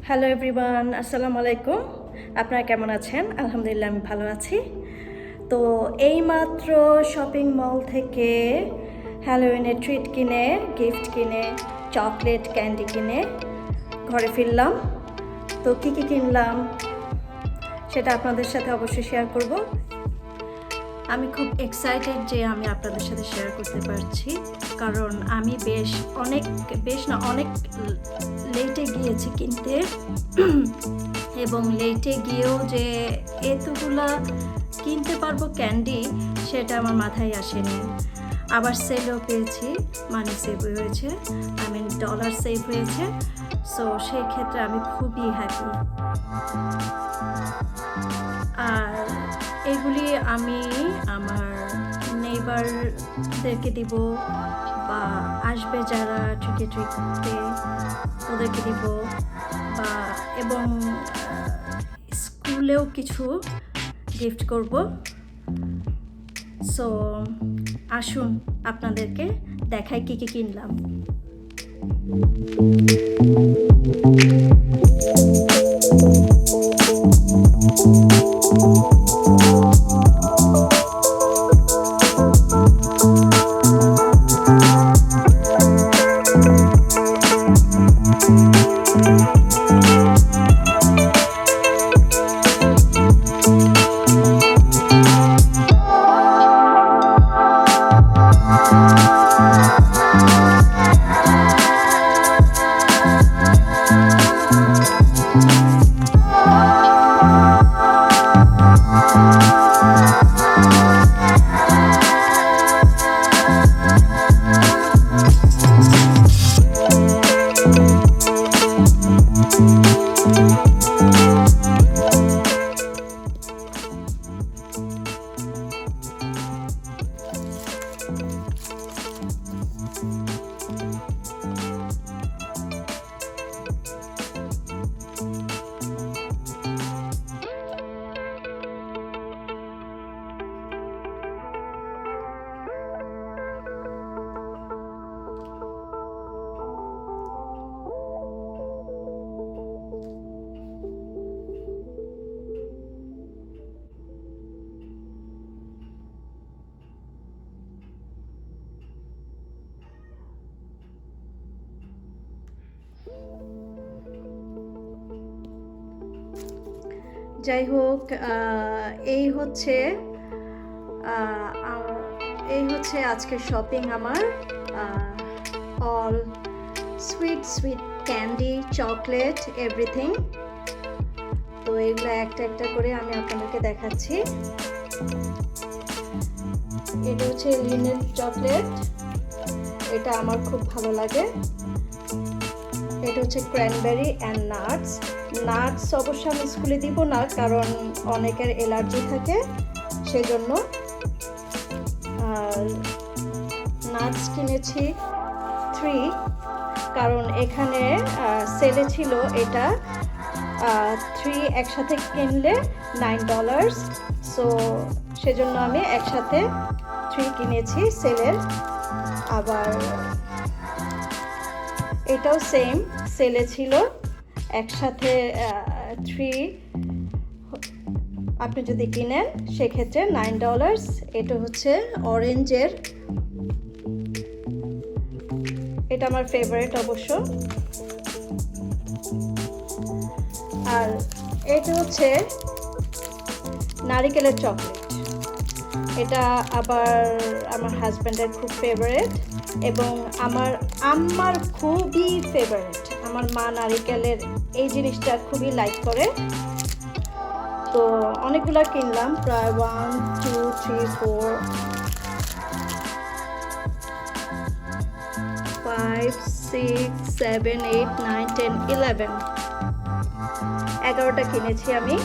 Hello everyone, আসসালামু আলাইকুম। আপনারা কেমন আছেন? আলহামদুলিল্লাহ আমি ভালো আছি। তো এইমাত্র শপিং মল থেকে হ্যালোউইনের ট্রিট কিনে, গিফট কিনে, চকলেট ক্যান্ডি কিনে ঘরে ফিরলাম। তো কী কিনলাম সেটা আপনাদের সাথে অবশ্যই শেয়ার করব। আমি খুব এক্সাইটেড যে আমি আপনাদের সাথে শেয়ার করতে পারছি, কারণ আমি অনেক লেটে গিয়েছি কিনতে, এবং লেটে গিয়েও যে এতগুলা কিনতে পারবো ক্যান্ডি সেটা আমার মাথায় আসেনি। আবার সেলও পেয়েছি, মানি সেভ হয়েছে, ডলার সেভ হয়েছে। সো সেই ক্ষেত্রে আমি খুবই হ্যাপি। আর এগুলি আমি আমার নেইবারদেরকে দিব, বা আসবে যারা ট্রিটে ওদেরকে দিব, বা এবং স্কুলেও কিছু গিফট করব। সো আসুন আপনাদেরকে দেখাই কী কিনলাম। যাই হোক, এই হচ্ছে আজকের শপিং আমার। All sweet candy, chocolate, everything. তো এগুলো একটা একটা করে আমি আপনাদেরকে দেখাচ্ছি। এটা হচ্ছে লিনের চকলেট, এটা আমার খুব ভালো লাগে। এটা হচ্ছে ক্র্যানবেরি অ্যান্ড নাটস অবশ্য আমি স্কুলে দিব না, কারণ অনেকের অ্যালার্জি থাকে সেজন্য। আর নাটস কিনেছি 3, কারণ এখানে সেলে ছিল এটা 3 একসাথে কিনলে $9। সো সেজন্য আমি একসাথে 3 কিনেছি সেলের। আবার এটাও সেম, সেলে ছিল একসাথে 3 আপনি যদি কিনেন সেক্ষেত্রে $9। এটা হচ্ছে অরেঞ্জের, এটা আমার ফেভারিট অবশ্য। আর এটা হচ্ছে নারিকেলের চকলেট, এটা আবার আমার হাজব্যান্ডের খুব ফেভারিট, এবং আমার আম্মার খুবই ফেভারিট। আমার মা নারিকেলের এই জিনিসটা খুবই লাইক করে। তো অনেকগুলো কিনলাম, প্রায় 1 2 3 4 5 6 7 8 9 10 11টা কিনেছি আমি।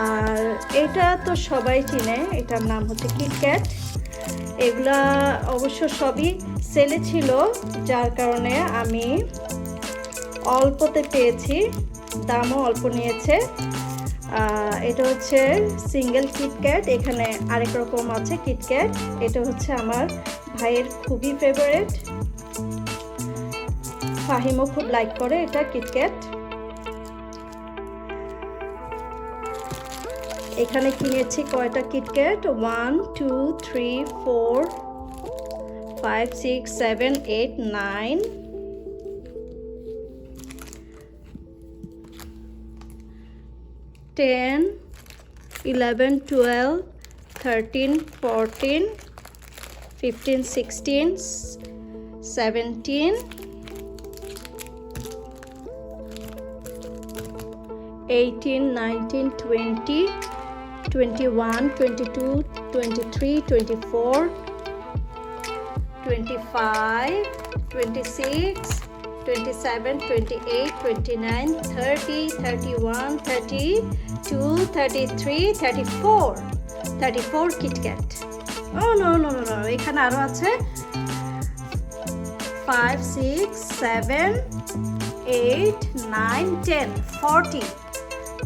আর এটা তো সবাই চিনে, এটার নাম হচ্ছে কিটক্যাট। এগুলা অবশ্য সবই সেলে ছিল, যার কারণে আমি অল্পতে পেয়েছি, দামও অল্প নিয়েছে। এটা হচ্ছে সিঙ্গেল কিটক্যাট, এখানে আরেক রকম আছে কিটক্যাট। এটা হচ্ছে আমার ভাইয়ের খুবই ফেভারিট। ফাহিমও খুব লাইক করে এটা কিটক্যাট। এখানে কিনেছি কয়টা কিটক্যাট, 1 2 3 4 5 6 7 8 9 10 11 12 13 14 15 16 17 18 19 20 21 22 23 24 25 26 27 28 29 30 31 32 33 34 কিটক্যাট। ও নো নো নো নো, এখানে আরো আছে 5 6 7 8 9 10 40,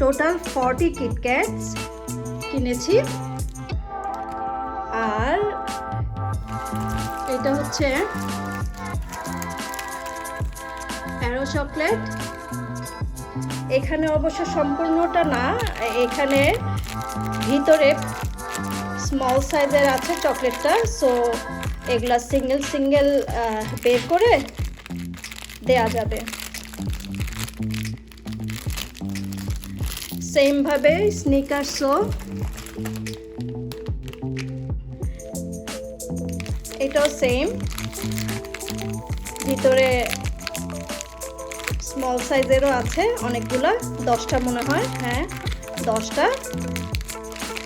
টোটাল 40 কিটক্যাটস কিনেছি। আর এটা হচ্ছে অ্যারো চকলেট। এখানে অবশ্য সম্পূর্ণটা না, এখানে ভিতরে স্মল সাইজের আছে চকলেটটা, সো এগুলা সিঙ্গেল সিঙ্গেল বের করে দেয়া যাবে। সেম ভাবে স্নিকার্সও, এটাও সেম, ভিতরে স্মল সাইজেরও আছে অনেকগুলা, 10টা মনে হয়, হ্যাঁ 10টা,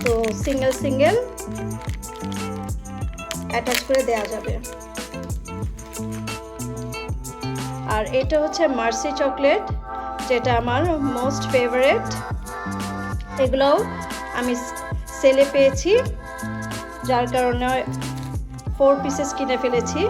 তো সিঙ্গেল সিঙ্গেল অ্যাটাচ করে দেওয়া যাবে। আর এটা হচ্ছে মার্সি চকলেট, যেটা আমার মোস্ট ফেভারিট। এগুলোও আমি সেলে পেয়েছি, যার কারণে 4 পিসেস কিনে ফেলেছি।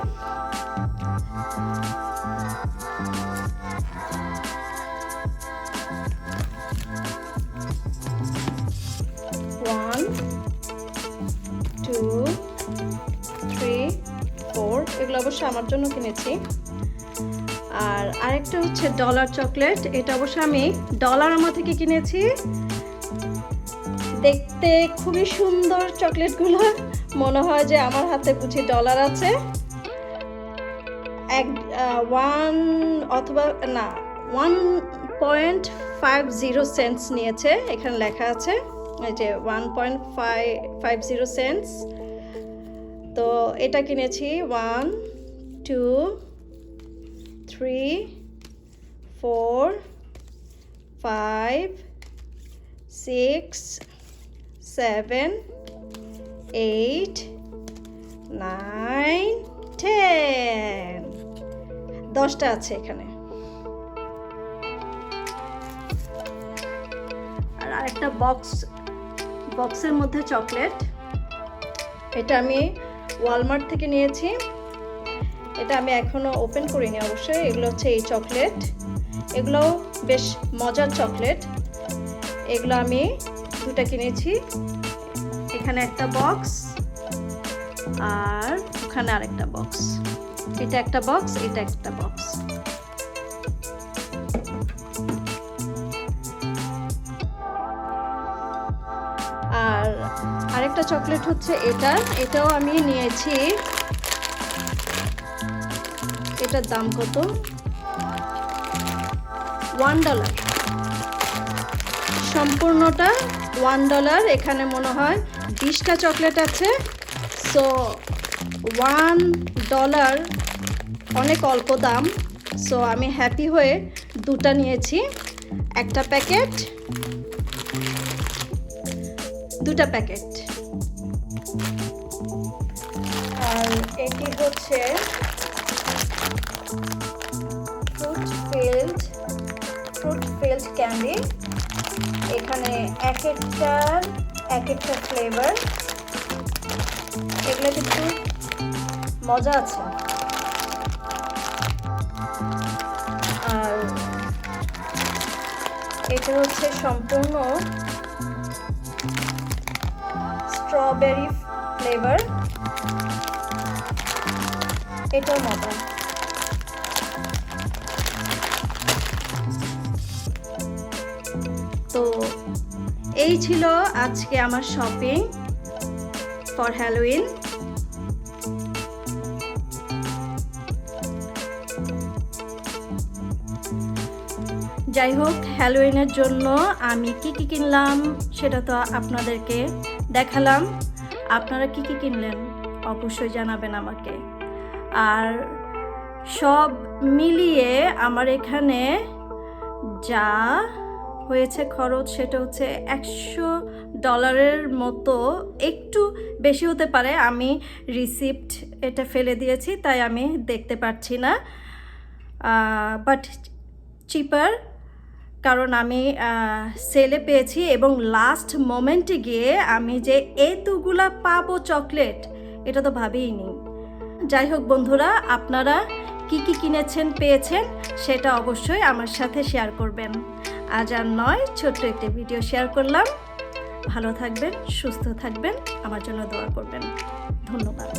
এগুলো অবশ্য আমার জন্য কিনেছি। আর আরেকটা হচ্ছে ডলার চকলেট, এটা অবশ্য আমি ডলার আমা থেকে কিনেছি। দেখতে খুবই সুন্দর চকলেটগুলো, মনে হয় যে আমার হাতে বুঝি ডলার আছে। 1 অথবা না 1.50 সেন্টস নিয়েছে, এখানে লেখা আছে এই যে 1.50 সেন্টস। তো এটা কিনেছি 1 2 3 4 5 6 7 8 9 10, 10টা আছে এখানে। আর আরেকটা বক্সের মধ্যে চকলেট, এটা আমি ওয়ালমার্ট থেকে নিয়েছি। এটা আমি এখনো ওপেন করিনি অবশ্যই। এগুলো হচ্ছে এই চকলেট, এগুলো বেশ মজার চকলেট। এগুলো আমি 2টা কিনেছি, এখানে একটা বক্স আর ওখানে আরেকটা বক্স। এটা একটা বক্স, এটা একটা বক্স। আর আরেকটা চকলেট হচ্ছে এটাও আমি নিয়েছি। এটার দাম কত? $1, সম্পূর্ণটা $1। এখানে মনে হয় 20টা চকলেট আছে, সো $1 অনেক অল্প দাম। সো আমি হ্যাপি হয়ে 2টা নিয়েছি, একটা প্যাকেট, 2টা প্যাকেট। আর এটি হচ্ছে ফ্রুট ফিল্ড ক্যান্ডি। এখানে এক একটা ফ্লেভার। এগুলো কিন্তু মজা আছে। আর এটা হচ্ছে সম্পূর্ণ স্ট্রবেরি ফ্লেভার, এটাও মজা। তো এই ছিল আজকে আমার শপিং ফর হ্যালোউইন। যাই হোক, হ্যালোউইনের জন্য আমি কি কি কিনলাম সেটা তো আপনাদেরকে দেখালাম। আপনারা কি কি কিনলেন অবশ্যই জানাবেন আমাকে। আর সব মিলিয়ে আমার এখানে যা হয়েছে খরচ সেটা হচ্ছে $100 মতো, একটু বেশি হতে পারে। আমি রিসিপ্ট এটা ফেলে দিয়েছি তাই আমি দেখতে পাচ্ছি না, বাট চিপার, কারণ আমি সেলে পেয়েছি এবং লাস্ট মোমেন্টে গিয়ে আমি যে এতগুলা পাবো চকলেট এটা তো ভাবিনি। যাই হোক বন্ধুরা, আপনারা কি কি কিনেছেন পেয়েছেন সেটা অবশ্যই আমার সাথে শেয়ার করবেন। আজ আর নয়, ছোট্ট একটি ভিডিও শেয়ার করলাম। ভালো থাকবেন, সুস্থ থাকবেন, আমার জন্য দোয়া করবেন। ধন্যবাদ।